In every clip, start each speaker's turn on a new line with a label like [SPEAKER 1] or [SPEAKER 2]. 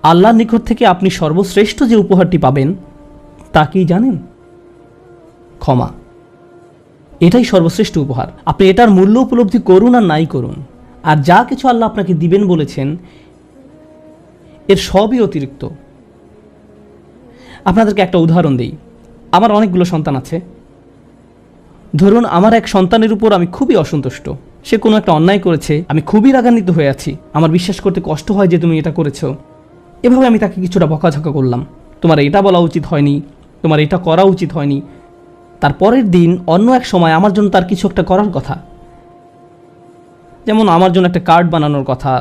[SPEAKER 1] আল্লাহর নিকট থেকে আপনি সর্বশ্রেষ্ঠ যে উপহারটি পাবেন তা কি জানেন? ক্ষমা। এটাই সর্বশ্রেষ্ঠ উপহার। আপনি এটার মূল্য উপলব্ধি করুন আর নাই করুন, আর যা কিছু আল্লাহ আপনাকে দিবেন বলেছেন এর সবই অতিরিক্ত। আপনাদেরকে একটা উদাহরণ দিই। আমার অনেকগুলো সন্তান আছে। ধরুন আমার এক সন্তানের উপর আমি খুবই অসন্তুষ্ট। সে কোনো একটা অন্যায় করেছে, আমি খুবই রাগান্বিত হয়ে আছি। আমার বিশ্বাস করতে কষ্ট হয় যে তুমি এটা করেছো। এভাবে আমি তাকে কিছুটা বকাঝকা করলাম, তোমার এটা বলা উচিত হয়নি, তোমার এটা করা উচিত হয়নি। তার পরের দিন অন্য এক সময় আমার জন্য তার কিছু একটা করার কথা, যেমন আমার জন্য একটা কার্ড বানানোর কথা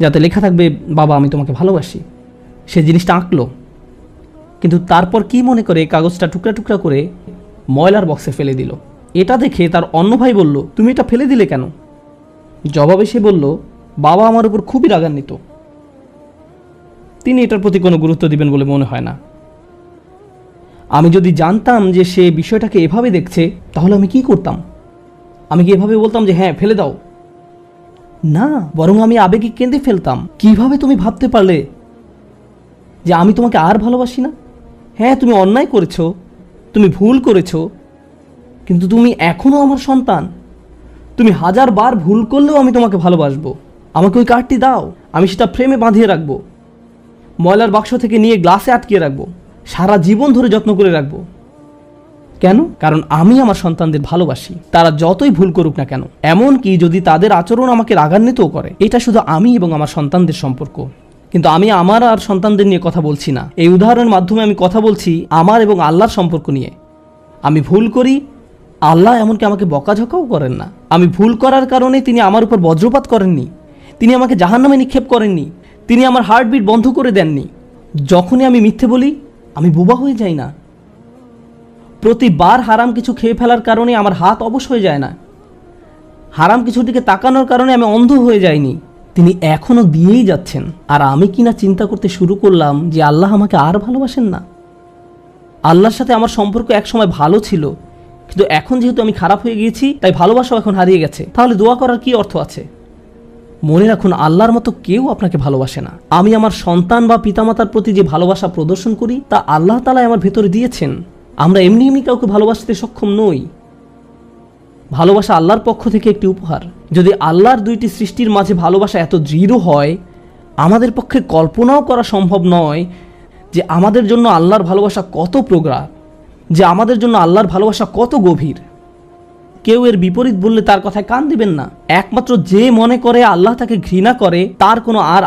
[SPEAKER 1] যাতে লেখা থাকবে বাবা আমি তোমাকে ভালোবাসি। সে জিনিসটা আঁকলো, কিন্তু তারপর কি মনে করে কাগজটা টুকরা টুকরা করে ময়লার বক্সে ফেলে দিল। এটা দেখে তার অন্য ভাই বলল, তুমি এটা ফেলে দিলে কেন? জবাবে সে বলল, বাবা আমার উপর খুবই রাগান্বিত, তিনি এটার প্রতি কোনো গুরুত্ব দিবেন বলে মনে হয় না। আমি যদি জানতাম যে সে বিষয়টাকে এভাবে দেখছে তাহলে আমি কি করতাম? আমি কি এভাবে বলতাম যে হ্যাঁ ফেলে দাও? না, বরং আমি আবেগে কেঁদে ফেলতাম। কিভাবে তুমি ভাবতে পারলে যে আমি তোমাকে আর ভালোবাসি না? হ্যাঁ তুমি অন্যায় করেছো, তুমি ভুল করেছো, কিন্তু তুমি এখনও আমার সন্তান। তুমি 1000 বার ভুল করলেও আমি তোমাকে ভালোবাসবো। আমাকে ওই কার্ডটি দাও, আমি সেটা ফ্রেমে বাঁধিয়ে রাখবো, ময়লার বাক্স থেকে নিয়ে গ্লাসে আটকিয়ে রাখবো, সারা জীবন ধরে যত্ন করে রাখবো। কেন? কারণ আমি আমার সন্তানদের ভালোবাসি, তারা যতই ভুল করুক না কেন, এমনকি যদি তাদের আচরণ আমাকে রাগান্বিতও করে। এটা শুধু আমি এবং আমার সন্তানদের সম্পর্ক। কিন্তু আমি আমার আর সন্তানদের নিয়ে কথা বলছি না। এই উদাহরণের মাধ্যমে আমি কথা বলছি আমার এবং আল্লাহর সম্পর্ক নিয়ে। আমি ভুল করি, আল্লাহ এমনকি আমাকে বকাঝকাও করেন না। আমি ভুল করার কারণে তিনি আমার উপর বজ্রপাত করেননি, তিনি আমাকে জাহান্নামে নিক্ষেপ করেননি, তিনি আমার হার্টবিট বন্ধ করে দেননি। যখনই আমি মিথ্যে বলি আমি বোবা হয়ে যাই না। প্রতিবার হারাম কিছু খেয়ে ফেলার কারণে আমার হাত অবশ হয়ে যায় না। হারাম কিছুর দিকে তাকানোর কারণে আমি অন্ধ হয়ে যাইনি। তিনি এখনও দিয়েই যাচ্ছেন। আর আমি কিনা চিন্তা করতে শুরু করলাম যে আল্লাহ আমাকে আর ভালোবাসেন না। আল্লাহর সাথে আমার সম্পর্ক একসময় ভালো ছিল, কিন্তু এখন যেহেতু আমি খারাপ হয়ে গিয়েছি তাই ভালোবাসাও এখন হারিয়ে গেছে। তাহলে দোয়া করার কি অর্থ আছে? মনে রাখুন, আল্লাহর মতো কেউ আপনাকে ভালোবাসে না। আমি আমার সন্তান বা পিতামাতার প্রতি যে ভালোবাসা প্রদর্শন করি তা আল্লাহ তাআলা আমার ভেতরে দিয়েছেন। আমরা এমনি এমনি কাউকে ভালোবাসতে সক্ষম নই। ভালোবাসা আল্লাহর পক্ষ থেকে একটি উপহার। যদি আল্লাহর দুইটি সৃষ্টির মাঝে ভালোবাসা এত দৃঢ় হয়, আমাদের পক্ষে কল্পনাও করা সম্ভব নয় যে আমাদের জন্য আল্লাহর ভালোবাসা কত প্রগাঢ়, যে আমাদের জন্য আল্লাহর ভালোবাসা কত গভীর। কেউ এর বিপরীত বললে তার কথায় কান দিবেন না। একমাত্র যে মনে করে আল্লাহ তাকে ঘৃণা করে তার কোনো আর